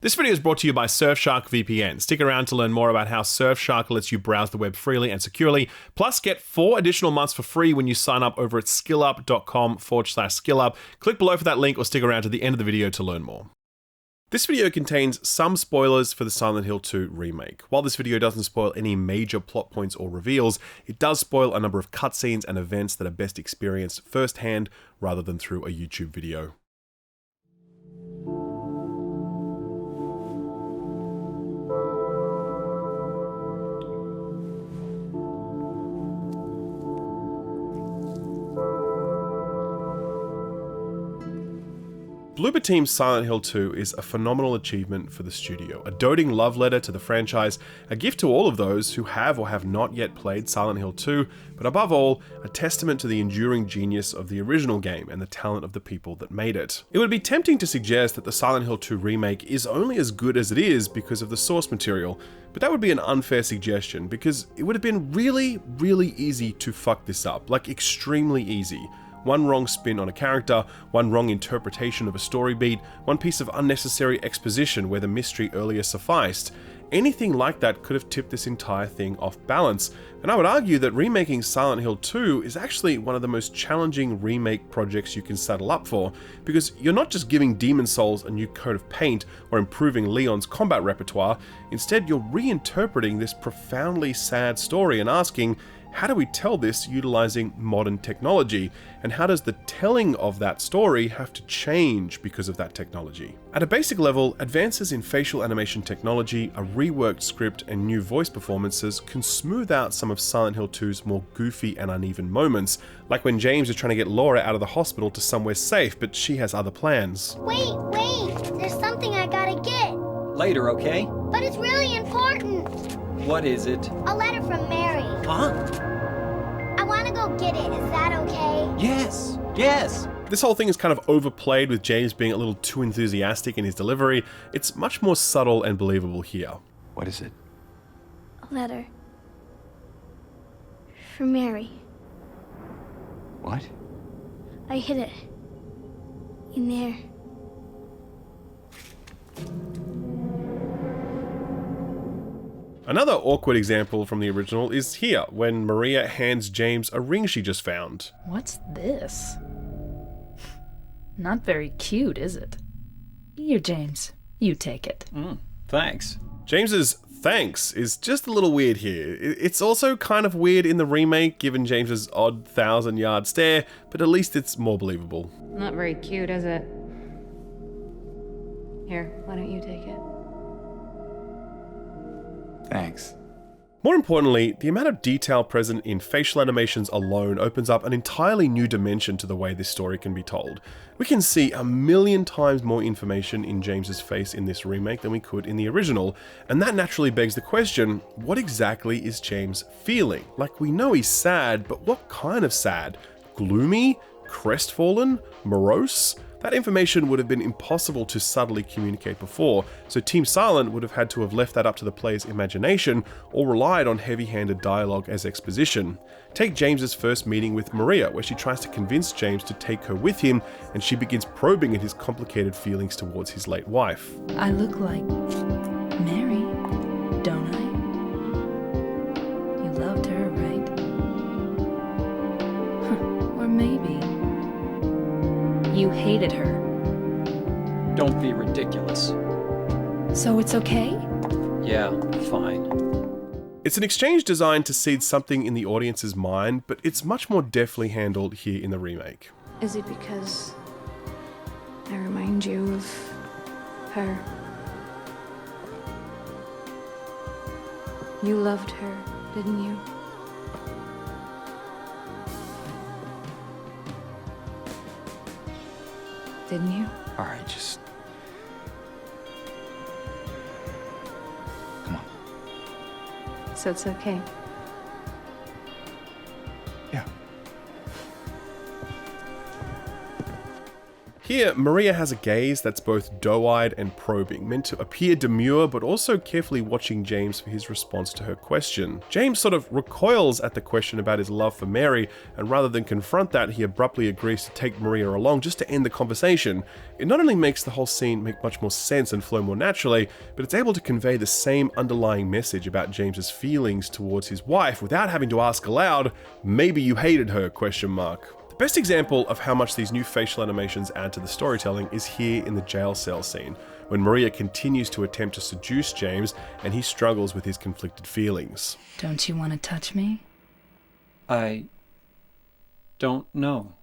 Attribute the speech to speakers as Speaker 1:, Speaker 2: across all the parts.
Speaker 1: This video is brought to you by Surfshark VPN. Stick around to learn more about how Surfshark lets you browse the web freely and securely. Plus, get 4 additional months for free when you sign up over at skillup.com/skillup. Click below for that link or stick around to the end of the video to learn more. This video contains some spoilers for the Silent Hill 2 remake. While this video doesn't spoil any major plot points or reveals, it does spoil a number of cutscenes and events that are best experienced firsthand rather than through a YouTube video. Bloober Team's Silent Hill 2 is a phenomenal achievement for the studio, a doting love letter to the franchise, a gift to all of those who have or have not yet played Silent Hill 2, but above all, a testament to the enduring genius of the original game and the talent of the people that made it. It would be tempting to suggest that the Silent Hill 2 remake is only as good as it is because of the source material, but that would be an unfair suggestion because it would have been really easy to fuck this up, like extremely easy. One wrong spin on a character, one wrong interpretation of a story beat, one piece of unnecessary exposition where the mystery earlier sufficed. Anything like that could have tipped this entire thing off balance, and I would argue that remaking Silent Hill 2 is actually one of the most challenging remake projects you can saddle up for, because you're not just giving Demon Souls a new coat of paint or improving Leon's combat repertoire, instead you're reinterpreting this profoundly sad story and asking, how do we tell this utilizing modern technology? And how does the telling of that story have to change because of that technology? At a basic level, advances in facial animation technology, a reworked script, and new voice performances can smooth out some of Silent Hill 2's more goofy and uneven moments, like when James is trying to get Laura out of the hospital to somewhere safe, but she has other plans.
Speaker 2: Wait, there's something I gotta get.
Speaker 3: Later, okay?
Speaker 2: But it's really important.
Speaker 3: What is it?
Speaker 2: A letter from Mary.
Speaker 3: Huh?
Speaker 2: I wanna go get it, is that okay?
Speaker 3: Yes.
Speaker 1: This whole thing is kind of overplayed with James being a little too enthusiastic in his delivery. It's much more subtle and believable here.
Speaker 4: What is it?
Speaker 2: A letter. From Mary.
Speaker 4: What?
Speaker 2: I hid it. In there.
Speaker 1: Another awkward example from the original is here, when Maria hands James a ring she just found.
Speaker 5: What's this? Not very cute, is it? Here, James. You take it.
Speaker 3: Thanks.
Speaker 1: James's thanks is just a little weird here. It's also kind of weird in the remake, given James's odd 1,000-yard stare, but at least it's more believable.
Speaker 6: Not very cute, is it? Here, why don't you take it?
Speaker 4: Thanks.
Speaker 1: More importantly, the amount of detail present in facial animations alone opens up an entirely new dimension to the way this story can be told. We can see 1,000,000 times more information in James's face in this remake than we could in the original, and that naturally begs the question, what exactly is James feeling? Like, we know he's sad, but what kind of sad? Gloomy? Crestfallen? Morose? That information would have been impossible to subtly communicate before, so Team Silent would have had to have left that up to the player's imagination or relied on heavy-handed dialogue as exposition. Take James's first meeting with Maria, where she tries to convince James to take her with him, and she begins probing at his complicated feelings towards his late wife.
Speaker 5: I look like Mary, don't I? You loved her, right? Or maybe you hated her.
Speaker 3: Don't be ridiculous.
Speaker 5: So it's okay?
Speaker 3: Yeah, fine.
Speaker 1: It's an exchange designed to seed something in the audience's mind, but it's much more deftly handled here in the remake.
Speaker 6: Is it because I remind you of her? You loved her, didn't you? Didn't you?
Speaker 4: All right, just... Come on.
Speaker 6: So it's okay.
Speaker 4: Yeah.
Speaker 1: Here, Maria has a gaze that's both doe-eyed and probing, meant to appear demure but also carefully watching James for his response to her question. James sort of recoils at the question about his love for Mary, and rather than confront that, he abruptly agrees to take Maria along just to end the conversation. It not only makes the whole scene make much more sense and flow more naturally, but it's able to convey the same underlying message about James's feelings towards his wife without having to ask aloud, "Maybe you hated her?" ? The best example of how much these new facial animations add to the storytelling is here in the jail cell scene, when Maria continues to attempt to seduce James and he struggles with his conflicted feelings.
Speaker 5: Don't you want to touch me?
Speaker 3: I don't know.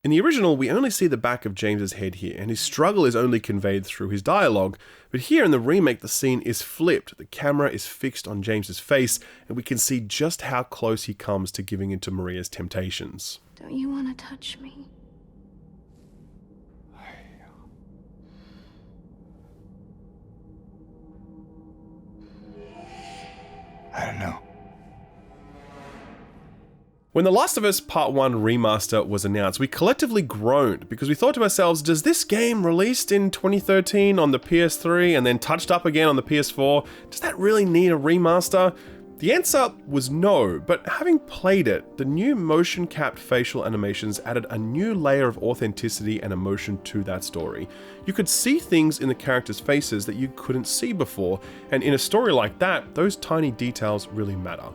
Speaker 1: In the original, we only see the back of James's head here, and his struggle is only conveyed through his dialogue. But here in the remake, the scene is flipped. The camera is fixed on James's face, and we can see just how close he comes to giving into Maria's temptations.
Speaker 6: Don't you want to touch me?
Speaker 4: I don't know.
Speaker 1: When The Last of Us Part 1 Remaster was announced, we collectively groaned because we thought to ourselves, does this game released in 2013 on the PS3 and then touched up again on the PS4, does that really need a remaster? The answer was no, but having played it, the new motion-capped facial animations added a new layer of authenticity and emotion to that story. You could see things in the characters' faces that you couldn't see before, and in a story like that, those tiny details really matter.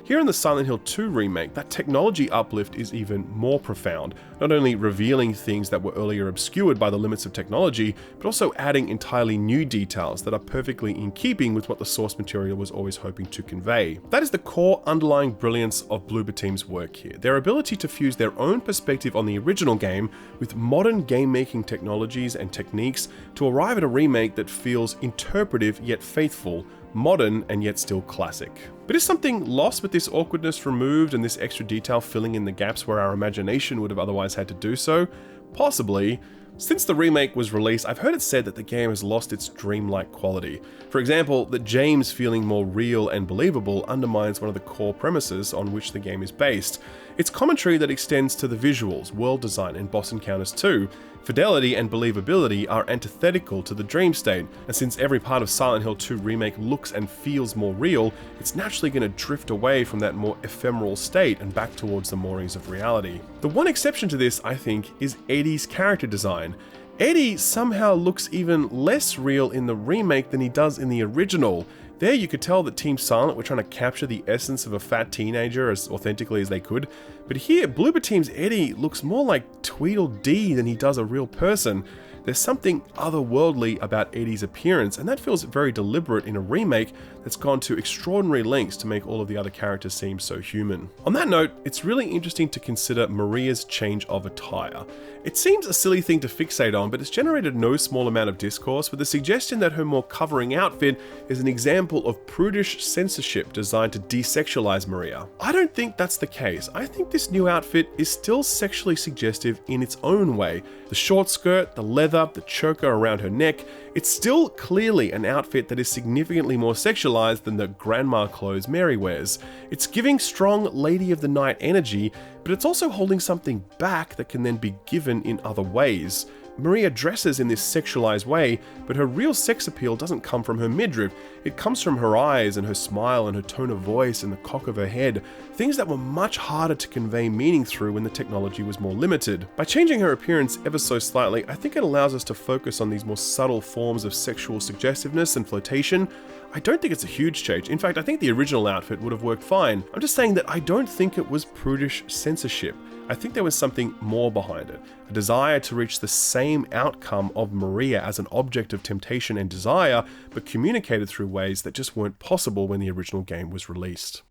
Speaker 1: Here in the Silent Hill 2 remake, that technology uplift is even more profound, not only revealing things that were earlier obscured by the limits of technology, but also adding entirely new details that are perfectly in keeping with what the source material was always hoping to convey. That is the core underlying brilliance of Bloober Team's work here, their ability to fuse their own perspective on the original game with modern game-making technologies and techniques to arrive at a remake that feels interpretive yet faithful, modern and yet still classic. But is something lost with this awkwardness removed and this extra detail filling in the gaps where our imagination would have otherwise had to do so? Possibly. Since the remake was released, I've heard it said that the game has lost its dreamlike quality. For example, that James feeling more real and believable undermines one of the core premises on which the game is based. It's commentary that extends to the visuals, world design, and boss encounters too. Fidelity and believability are antithetical to the dream state, and since every part of Silent Hill 2 Remake looks and feels more real, it's naturally going to drift away from that more ephemeral state and back towards the moorings of reality. The one exception to this, I think, is Eddie's character design. Eddie somehow looks even less real in the remake than he does in the original. There you could tell that Team Silent were trying to capture the essence of a fat teenager as authentically as they could, but here Bloober Team's Eddie looks more like Tweedledee than he does a real person. There's something otherworldly about Eddie's appearance, and that feels very deliberate in a remake that's gone to extraordinary lengths to make all of the other characters seem so human. On that note, it's really interesting to consider Maria's change of attire. It seems a silly thing to fixate on, but it's generated no small amount of discourse with the suggestion that her more covering outfit is an example of prudish censorship designed to desexualize Maria. I don't think that's the case. I think this new outfit is still sexually suggestive in its own way. The short skirt, the leather, the choker around her neck, it's still clearly an outfit that is significantly more sexualized than the grandma clothes Mary wears. It's giving strong Lady of the Night energy, but it's also holding something back that can then be given in other ways. Maria dresses in this sexualized way, but her real sex appeal doesn't come from her midriff. It comes from her eyes and her smile and her tone of voice and the cock of her head, things that were much harder to convey meaning through when the technology was more limited. By changing her appearance ever so slightly, I think it allows us to focus on these more subtle forms of sexual suggestiveness and flirtation. I don't think it's a huge change. In fact, I think the original outfit would have worked fine. I'm just saying that I don't think it was prudish censorship. I think there was something more behind it, a desire to reach the same outcome of Maria as an object of temptation and desire, but communicated through ways that just weren't possible when the original game was released.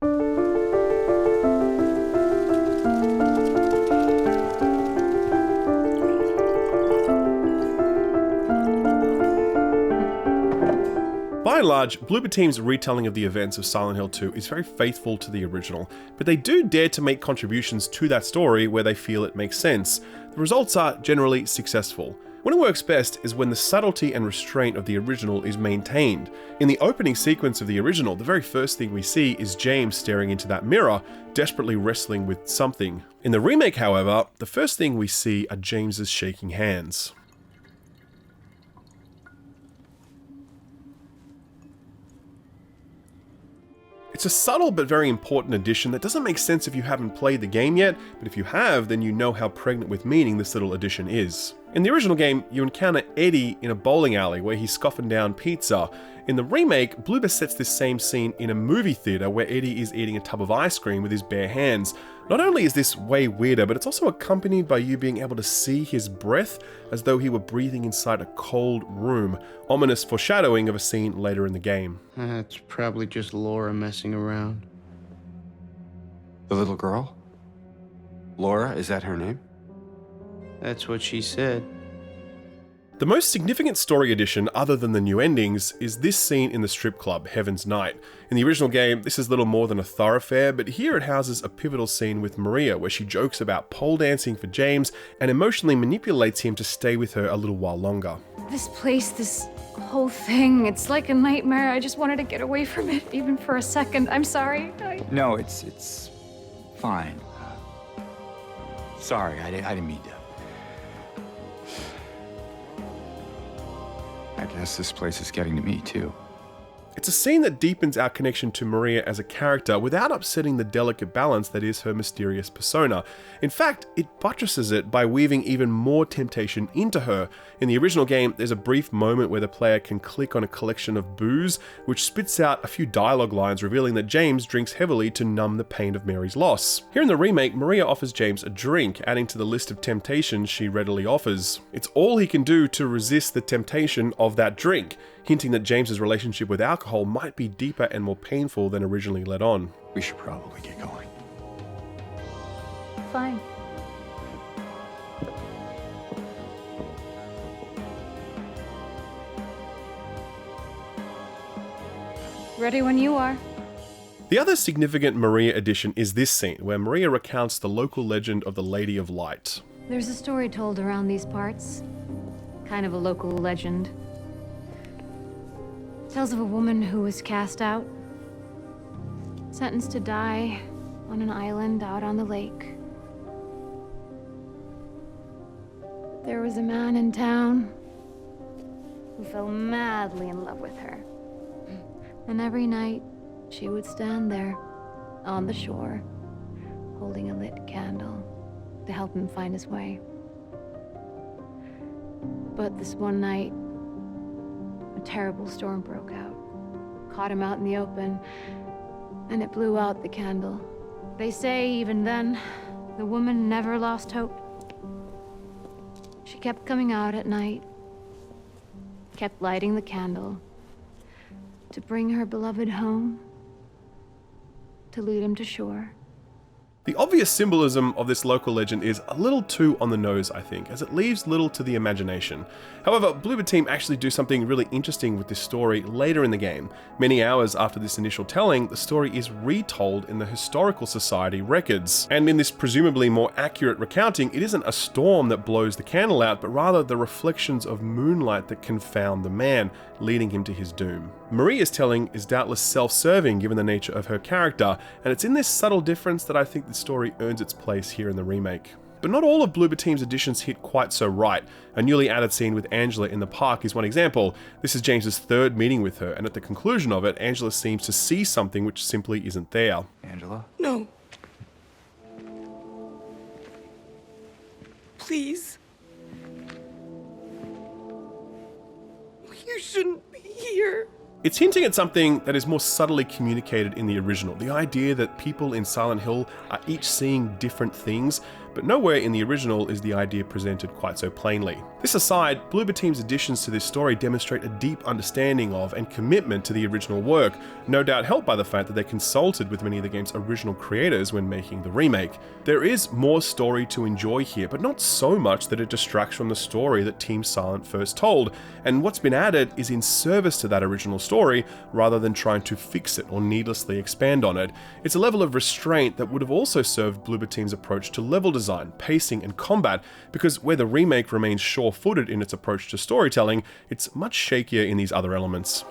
Speaker 1: By and large, Bloober Team's retelling of the events of Silent Hill 2 is very faithful to the original, but they do dare to make contributions to that story where they feel it makes sense. The results are generally successful. When it works best is when the subtlety and restraint of the original is maintained. In the opening sequence of the original, the very first thing we see is James staring into that mirror, desperately wrestling with something. In the remake, however, the first thing we see are James's shaking hands. It's a subtle but very important addition that doesn't make sense if you haven't played the game yet, but if you have, then you know how pregnant with meaning this little addition is. In the original game, you encounter Eddie in a bowling alley where he's scoffing down pizza. In the remake, Bloober sets this same scene in a movie theater where Eddie is eating a tub of ice cream with his bare hands. Not only is this way weirder, but it's also accompanied by you being able to see his breath as though he were breathing inside a cold room, ominous foreshadowing of a scene later in the game.
Speaker 7: It's probably just Laura messing around.
Speaker 4: The little girl? Laura, is that her name?
Speaker 7: That's what she said.
Speaker 1: The most significant story addition, other than the new endings, is this scene in the strip club, Heaven's Night. In the original game, this is little more than a thoroughfare, but here it houses a pivotal scene with Maria, where she jokes about pole dancing for James and emotionally manipulates him to stay with her a little while longer.
Speaker 6: This place, this whole thing, it's like a nightmare. I just wanted to get away from it, even for a second. I'm sorry.
Speaker 4: No, it's fine. Sorry, I didn't mean to. I guess this place is getting to me, too.
Speaker 1: It's a scene that deepens our connection to Maria as a character without upsetting the delicate balance that is her mysterious persona. In fact, it buttresses it by weaving even more temptation into her. In the original game, there's a brief moment where the player can click on a collection of booze, which spits out a few dialogue lines revealing that James drinks heavily to numb the pain of Mary's loss. Here in the remake, Maria offers James a drink, adding to the list of temptations she readily offers. It's all he can do to resist the temptation of that drink, hinting that James's relationship with alcohol might be deeper and more painful than originally let on.
Speaker 4: We should probably get going.
Speaker 6: Fine. Ready when you are.
Speaker 1: The other significant Maria addition is this scene, where Maria recounts the local legend of the Lady of Light.
Speaker 6: There's a story told around these parts. Kind of a local legend. Tells of a woman who was cast out, sentenced to die on an island out on the lake. There was a man in town who fell madly in love with her. And every night, she would stand there on the shore, holding a lit candle to help him find his way. But this one night, a terrible storm broke out, caught him out in the open, and it blew out the candle. They say even then, the woman never lost hope. She kept coming out at night, kept lighting the candle to bring her beloved home, to lead him to shore.
Speaker 1: The obvious symbolism of this local legend is a little too on the nose, I think, as it leaves little to the imagination. However, Bloober team actually do something really interesting with this story later in the game. Many hours after this initial telling, the story is retold in the Historical Society records. And in this presumably more accurate recounting, it isn't a storm that blows the candle out, but rather the reflections of moonlight that confound the man, leading him to his doom. Maria's telling is doubtless self-serving given the nature of her character, and it's in this subtle difference that I think the story earns its place here in the remake. But not all of Bloober team's additions hit quite so right. A newly added scene with Angela in the park is one example. This is James's third meeting with her, and at the conclusion of it, Angela seems to see something which simply isn't there.
Speaker 4: Angela?
Speaker 8: No. Please. You shouldn't be here.
Speaker 1: It's hinting at something that is more subtly communicated in the original, the idea that people in Silent Hill are each seeing different things, but nowhere in the original is the idea presented quite so plainly. This aside, Bloober team's additions to this story demonstrate a deep understanding of and commitment to the original work, no doubt helped by the fact that they consulted with many of the game's original creators when making the remake. There is more story to enjoy here, but not so much that it distracts from the story that Team Silent first told, and what's been added is in service to that original story rather than trying to fix it or needlessly expand on it. It's a level of restraint that would have also served Bloober team's approach to level design, pacing, and combat, because where the remake remains sure-footed in its approach to storytelling, it's much shakier in these other elements.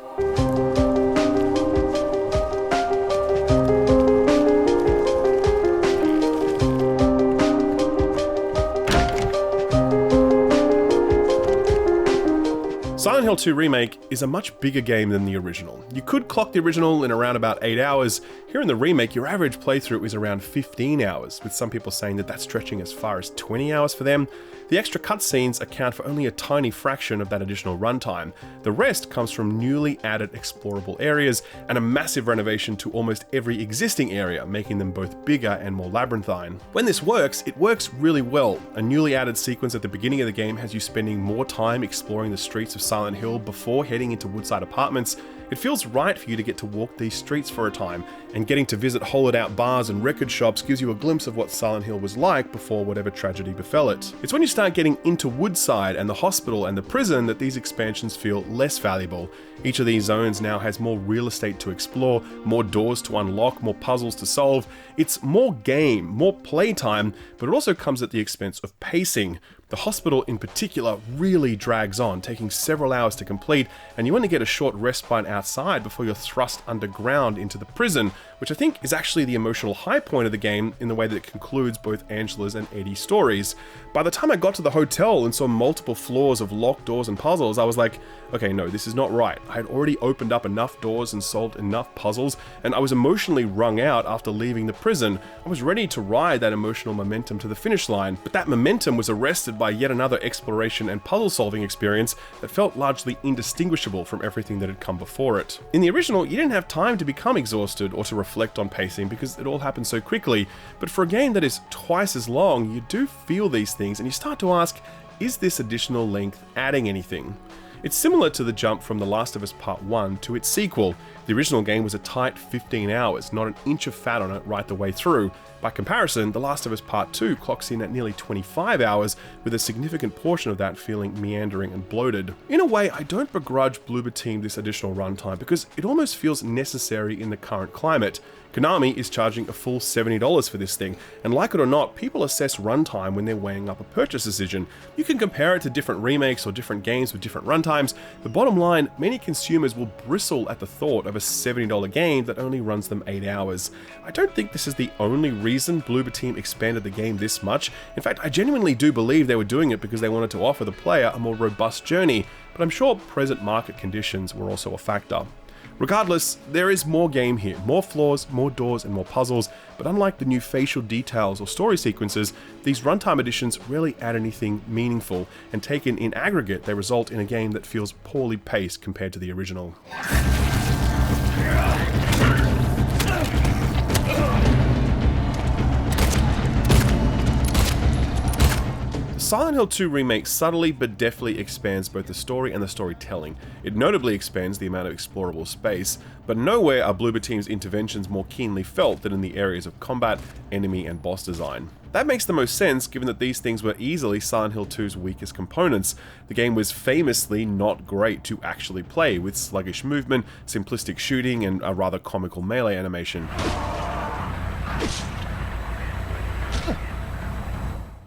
Speaker 1: Silent Hill 2 Remake is a much bigger game than the original. You could clock the original in around about 8 hours. Here in the remake, your average playthrough is around 15 hours, with some people saying that that's stretching as far as 20 hours for them. The extra cutscenes account for only a tiny fraction of that additional runtime. The rest comes from newly added explorable areas and a massive renovation to almost every existing area, making them both bigger and more labyrinthine. When this works, it works really well. A newly added sequence at the beginning of the game has you spending more time exploring the streets of Silent Hill before heading into Woodside Apartments. It feels right for you to get to walk these streets for a time, and getting to visit hollowed out bars and record shops gives you a glimpse of what Silent Hill was like before whatever tragedy befell it. It's when you start getting into Woodside and the hospital and the prison that these expansions feel less valuable. Each of these zones now has more real estate to explore, more doors to unlock, more puzzles to solve. It's more game, more playtime, but it also comes at the expense of pacing. The hospital in particular really drags on, taking several hours to complete, and you only get a short respite outside before you're thrust underground into the prison, which I think is actually the emotional high point of the game in the way that it concludes both Angela's and Eddie's stories. By the time I got to the hotel and saw multiple floors of locked doors and puzzles, I was like, okay, no, this is not right. I had already opened up enough doors and solved enough puzzles, and I was emotionally wrung out after leaving the prison. I was ready to ride that emotional momentum to the finish line, but that momentum was arrested by yet another exploration and puzzle solving experience that felt largely indistinguishable from everything that had come before it. In the original, you didn't have time to become exhausted or to reflect on pacing because it all happened so quickly, but for a game that is twice as long, you do feel these things and you start to ask, is this additional length adding anything? It's similar to the jump from The Last of Us Part 1 to its sequel. The original game was a tight 15 hours, not an inch of fat on it right the way through. By comparison, The Last of Us Part 2 clocks in at nearly 25 hours, with a significant portion of that feeling meandering and bloated. In a way, I don't begrudge Bloober Team this additional runtime because it almost feels necessary in the current climate. Konami is charging a full $70 for this thing, and like it or not, people assess runtime when they're weighing up a purchase decision. You can compare it to different remakes or different games with different runtimes. The bottom line, many consumers will bristle at the thought of a $70 game that only runs them 8 hours. I don't think this is the only reason Bloober Team expanded the game this much. In fact, I genuinely do believe they were doing it because they wanted to offer the player a more robust journey, but I'm sure present market conditions were also a factor. Regardless, there is more game here, more floors, more doors, and more puzzles, but unlike the new facial details or story sequences, these runtime additions rarely add anything meaningful, and taken in aggregate, they result in a game that feels poorly paced compared to the original. Silent Hill 2 Remake subtly but deftly expands both the story and the storytelling. It notably expands the amount of explorable space, but nowhere are Bloober Team's interventions more keenly felt than in the areas of combat, enemy, and boss design. That makes the most sense given that these things were easily Silent Hill 2's weakest components. The game was famously not great to actually play, with sluggish movement, simplistic shooting, and a rather comical melee animation.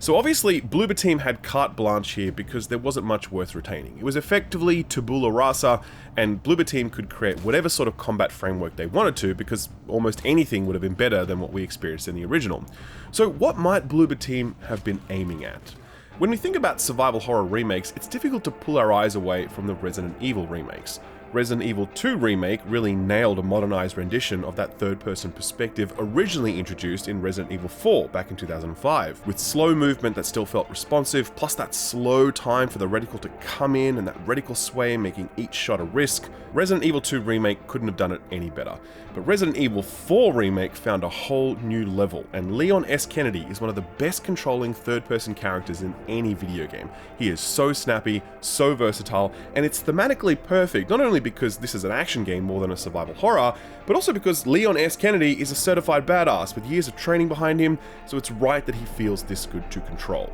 Speaker 1: So obviously, Bloober Team had carte blanche here because there wasn't much worth retaining. It was effectively tabula rasa, and Bloober Team could create whatever sort of combat framework they wanted to because almost anything would have been better than what we experienced in the original. So what might Bloober Team have been aiming at? When we think about survival horror remakes, it's difficult to pull our eyes away from the Resident Evil remakes. Resident Evil 2 Remake really nailed a modernized rendition of that third-person perspective originally introduced in Resident Evil 4 back in 2005, with slow movement that still felt responsive, plus that slow time for the reticle to come in and that reticle sway making each shot a risk. Resident Evil 2 Remake couldn't have done it any better. But Resident Evil 4 Remake found a whole new level, and Leon S. Kennedy is one of the best controlling third-person characters in any video game. He is so snappy, so versatile, and it's thematically perfect, not only because this is an action game more than a survival horror, but also because Leon S. Kennedy is a certified badass with years of training behind him, so it's right that he feels this good to control.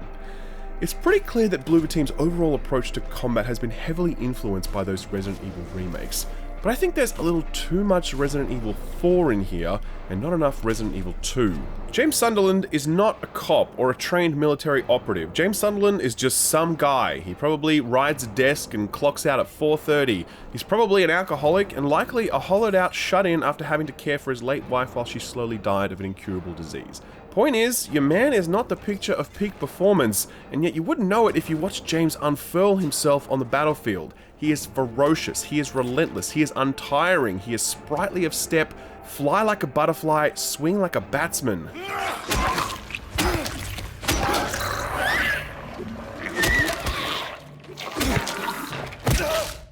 Speaker 1: It's pretty clear that Bloober Team's overall approach to combat has been heavily influenced by those Resident Evil remakes, but I think there's a little too much Resident Evil 4 in here, and not enough Resident Evil 2. James Sunderland is not a cop or a trained military operative. James Sunderland is just some guy. He probably rides a desk and clocks out at 4:30. He's probably an alcoholic and likely a hollowed out shut-in after having to care for his late wife while she slowly died of an incurable disease. Point is, your man is not the picture of peak performance, and yet you wouldn't know it if you watched James unfurl himself on the battlefield. He He is ferocious, he is relentless, he is untiring, he is sprightly of step, fly like a butterfly, swing like a batsman.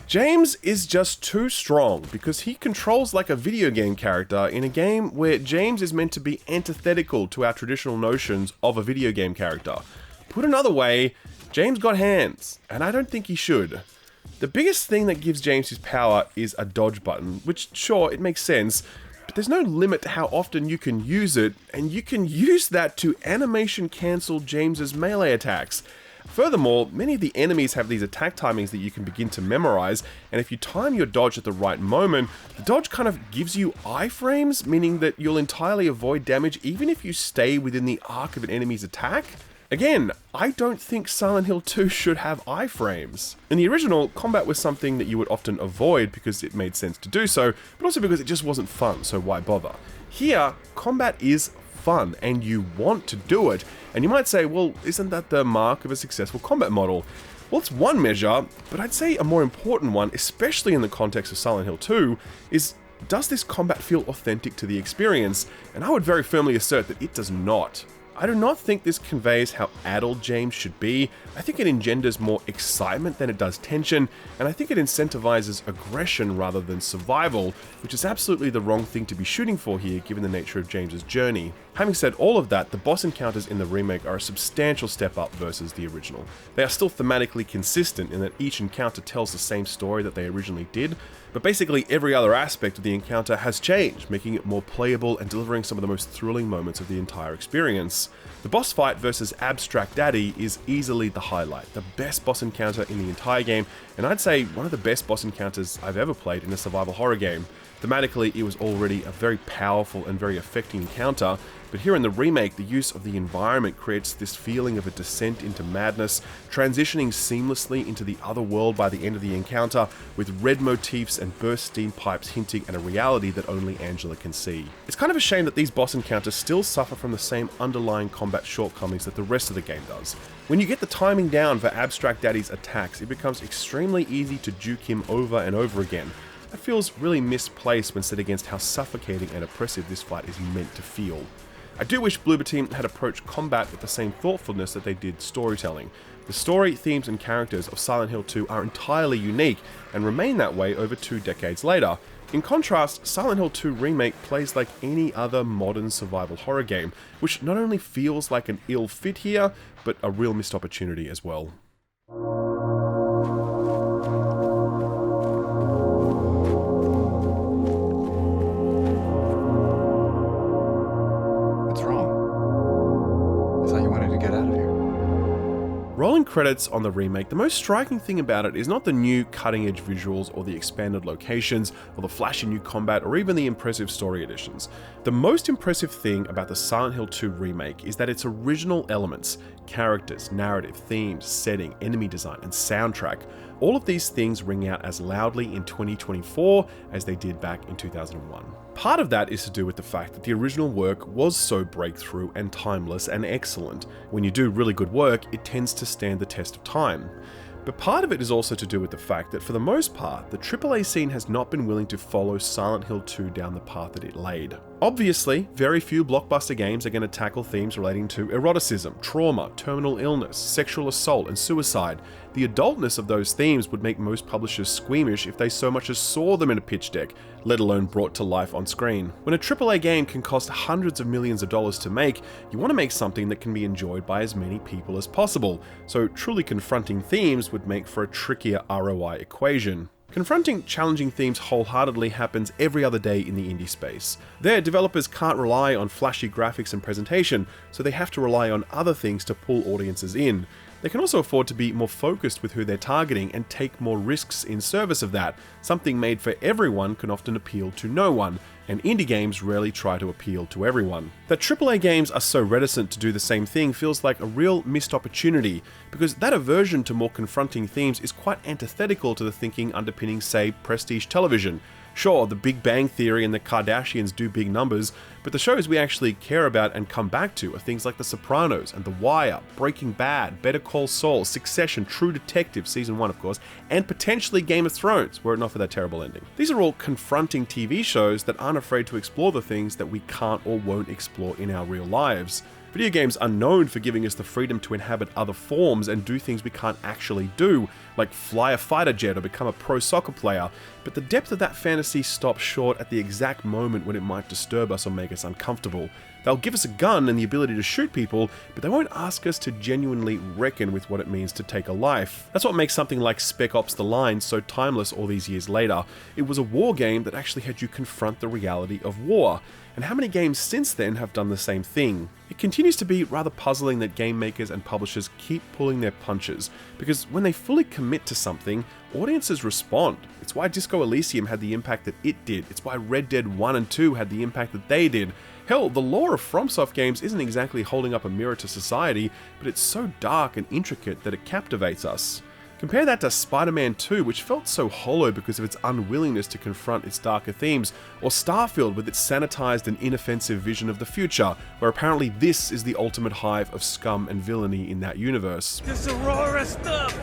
Speaker 1: James is just too strong because he controls like a video game character in a game where James is meant to be antithetical to our traditional notions of a video game character. Put another way, James got hands, and I don't think he should. The biggest thing that gives James his power is a dodge button, which sure, it makes sense, but there's no limit to how often you can use it, and you can use that to animation cancel James's melee attacks. Furthermore, many of the enemies have these attack timings that you can begin to memorize, and if you time your dodge at the right moment, the dodge kind of gives you iframes, meaning that you'll entirely avoid damage even if you stay within the arc of an enemy's attack. Again, I don't think Silent Hill 2 should have iframes. In the original, combat was something that you would often avoid because it made sense to do so, but also because it just wasn't fun, so why bother? Here, combat is fun, and you want to do it. And you might say, well, isn't that the mark of a successful combat model? Well, it's one measure, but I'd say a more important one, especially in the context of Silent Hill 2, is does this combat feel authentic to the experience? And I would very firmly assert that it does not. I do not think this conveys how adult James should be. I think it engenders more excitement than it does tension, and I think it incentivizes aggression rather than survival, which is absolutely the wrong thing to be shooting for here given the nature of James's journey. Having said all of that, the boss encounters in the remake are a substantial step up versus the original. They are still thematically consistent in that each encounter tells the same story that they originally did, but basically every other aspect of the encounter has changed, making it more playable and delivering some of the most thrilling moments of the entire experience. The boss fight versus Abstract Daddy is easily the highlight, the best boss encounter in the entire game, and I'd say one of the best boss encounters I've ever played in a survival horror game. Thematically, it was already a very powerful and very affecting encounter, but here in the remake, the use of the environment creates this feeling of a descent into madness, transitioning seamlessly into the other world by the end of the encounter, with red motifs and burst steam pipes hinting at a reality that only Angela can see. It's kind of a shame that these boss encounters still suffer from the same underlying combat shortcomings that the rest of the game does. When you get the timing down for Abstract Daddy's attacks, it becomes extremely easy to juke him over and over again. That feels really misplaced when set against how suffocating and oppressive this fight is meant to feel. I do wish Bloober Team had approached combat with the same thoughtfulness that they did storytelling. The story, themes, and characters of Silent Hill 2 are entirely unique and remain that way over 2 decades later. In contrast, Silent Hill 2 Remake plays like any other modern survival horror game, which not only feels like an ill fit here, but a real missed opportunity as well. Rolling credits on the remake, the most striking thing about it is not the new cutting-edge visuals or the expanded locations or the flashy new combat or even the impressive story additions. The most impressive thing about the Silent Hill 2 remake is that its original elements, characters, narrative, themes, setting, enemy design, and soundtrack, all of these things ring out as loudly in 2024 as they did back in 2001. Part of that is to do with the fact that the original work was so breakthrough and timeless and excellent. When you do really good work, it tends to stand the test of time. But part of it is also to do with the fact that for the most part, the AAA scene has not been willing to follow Silent Hill 2 down the path that it laid. Obviously, very few blockbuster games are going to tackle themes relating to eroticism, trauma, terminal illness, sexual assault, and suicide. The adultness of those themes would make most publishers squeamish if they so much as saw them in a pitch deck, let alone brought to life on screen. When a AAA game can cost hundreds of millions of dollars to make, you want to make something that can be enjoyed by as many people as possible, so truly confronting themes would make for a trickier ROI equation. Confronting challenging themes wholeheartedly happens every other day in the indie space. There, developers can't rely on flashy graphics and presentation, so they have to rely on other things to pull audiences in. They can also afford to be more focused with who they're targeting and take more risks in service of that. Something made for everyone can often appeal to no one, and indie games rarely try to appeal to everyone. That AAA games are so reticent to do the same thing feels like a real missed opportunity, because that aversion to more confronting themes is quite antithetical to the thinking underpinning, say, prestige television. Sure, the Big Bang Theory and the Kardashians do big numbers, but the shows we actually care about and come back to are things like The Sopranos and The Wire, Breaking Bad, Better Call Saul, Succession, True Detective, Season 1 of course, and potentially Game of Thrones, were it not for that terrible ending. These are all confronting TV shows that aren't afraid to explore the things that we can't or won't explore in our real lives. Video games are known for giving us the freedom to inhabit other forms and do things we can't actually do, like fly a fighter jet or become a pro soccer player, but the depth of that fantasy stops short at the exact moment when it might disturb us or make us uncomfortable. They'll give us a gun and the ability to shoot people, but they won't ask us to genuinely reckon with what it means to take a life. That's what makes something like Spec Ops: The Line so timeless all these years later. It was a war game that actually had you confront the reality of war. And how many games since then have done the same thing? It continues to be rather puzzling that game makers and publishers keep pulling their punches, because when they fully commit to something, audiences respond. It's why Disco Elysium had the impact that it did. It's why Red Dead 1 and 2 had the impact that they did. Hell, the lore of FromSoft games isn't exactly holding up a mirror to society, but it's so dark and intricate that it captivates us. Compare that to Spider-Man 2, which felt so hollow because of its unwillingness to confront its darker themes, or Starfield with its sanitized and inoffensive vision of the future, where apparently this is the ultimate hive of scum and villainy in that universe.
Speaker 9: This Aurora stuff,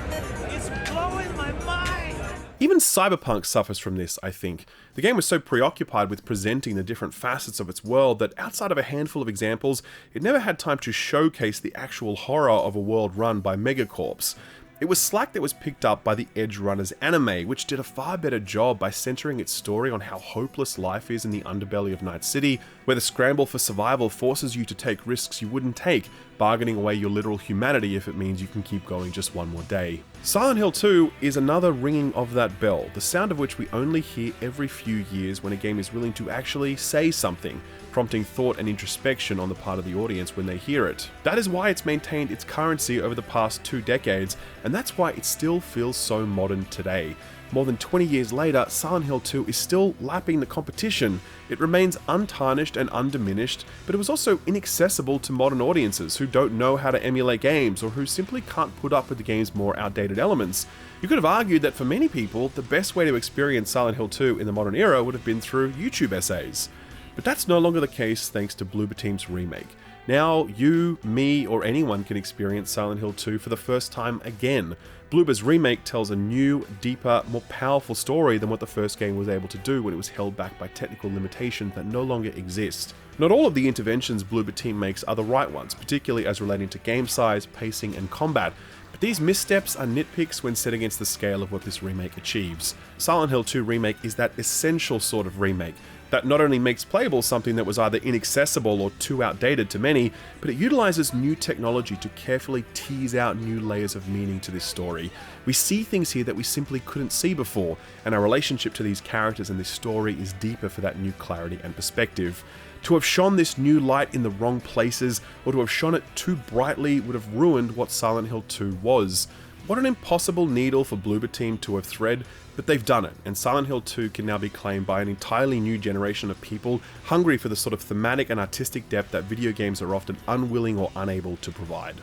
Speaker 9: it's blowing my mind!
Speaker 1: Even Cyberpunk suffers from this, I think. The game was so preoccupied with presenting the different facets of its world that outside of a handful of examples, it never had time to showcase the actual horror of a world run by megacorps. It was slack that was picked up by the Edge Runners anime, which did a far better job by centering its story on how hopeless life is in the underbelly of Night City, where the scramble for survival forces you to take risks you wouldn't take, bargaining away your literal humanity if it means you can keep going just one more day. Silent Hill 2 is another ringing of that bell, the sound of which we only hear every few years when a game is willing to actually say something, prompting thought and introspection on the part of the audience when they hear it. That is why it's maintained its currency over the past 2 decades, and that's why it still feels so modern today. More than 20 years later, Silent Hill 2 is still lapping the competition. It remains untarnished and undiminished, but it was also inaccessible to modern audiences who don't know how to emulate games or who simply can't put up with the game's more outdated elements. You could have argued that for many people, the best way to experience Silent Hill 2 in the modern era would have been through YouTube essays. But that's no longer the case thanks to Bloober Team's Remake. Now, you, me, or anyone can experience Silent Hill 2 for the first time again. Bloober's Remake tells a new, deeper, more powerful story than what the first game was able to do when it was held back by technical limitations that no longer exist. Not all of the interventions Bloober Team makes are the right ones, particularly as relating to game size, pacing, and combat, but these missteps are nitpicks when set against the scale of what this remake achieves. Silent Hill 2 Remake is that essential sort of remake that not only makes playable something that was either inaccessible or too outdated to many, but it utilizes new technology to carefully tease out new layers of meaning to this story. We see things here that we simply couldn't see before, and our relationship to these characters and this story is deeper for that new clarity and perspective. To have shone this new light in the wrong places, or to have shone it too brightly, would have ruined what Silent Hill 2 was. What an impossible needle for Bloober Team to have thread, but they've done it, and Silent Hill 2 can now be claimed by an entirely new generation of people hungry for the sort of thematic and artistic depth that video games are often unwilling or unable to provide.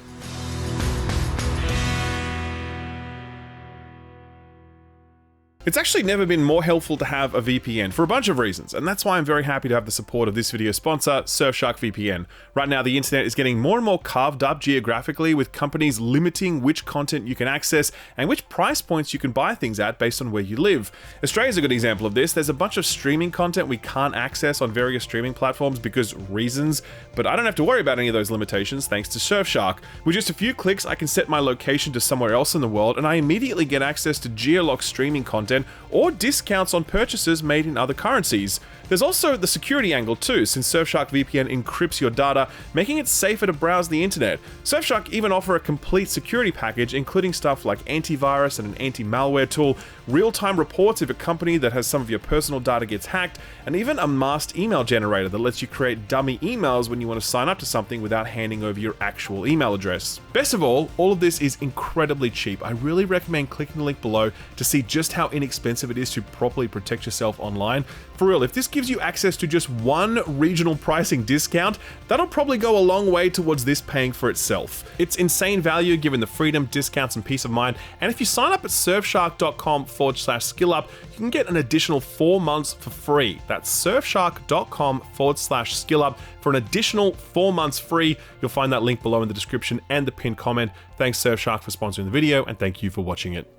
Speaker 1: It's actually never been more helpful to have a VPN for a bunch of reasons, and that's why I'm very happy to have the support of this video sponsor, Surfshark VPN. Right now, the internet is getting more and more carved up geographically, with companies limiting which content you can access and which price points you can buy things at based on where you live. Australia's a good example of this. There's a bunch of streaming content we can't access on various streaming platforms because reasons, but I don't have to worry about any of those limitations thanks to Surfshark. With just a few clicks, I can set my location to somewhere else in the world, and I immediately get access to geolocked streaming content or discounts on purchases made in other currencies. There's also the security angle too, since Surfshark VPN encrypts your data, making it safer to browse the internet. Surfshark even offer a complete security package, including stuff like antivirus and an anti-malware tool, real-time reports if a company that has some of your personal data gets hacked, and even a masked email generator that lets you create dummy emails when you want to sign up to something without handing over your actual email address. Best of all of this is incredibly cheap. I really recommend clicking the link below to see just how inexpensive inexpensive it is to properly protect yourself online. For real, if this gives you access to just one regional pricing discount, that'll probably go a long way towards this paying for itself. It's insane value given the freedom, discounts, and peace of mind, and if you sign up at surfshark.com/skillup, you can get an additional 4 months for free. That's surfshark.com/skillup for an additional 4 months free. You'll find that link below in the description and the pinned comment. Thanks Surfshark for sponsoring the video, and thank you for watching it.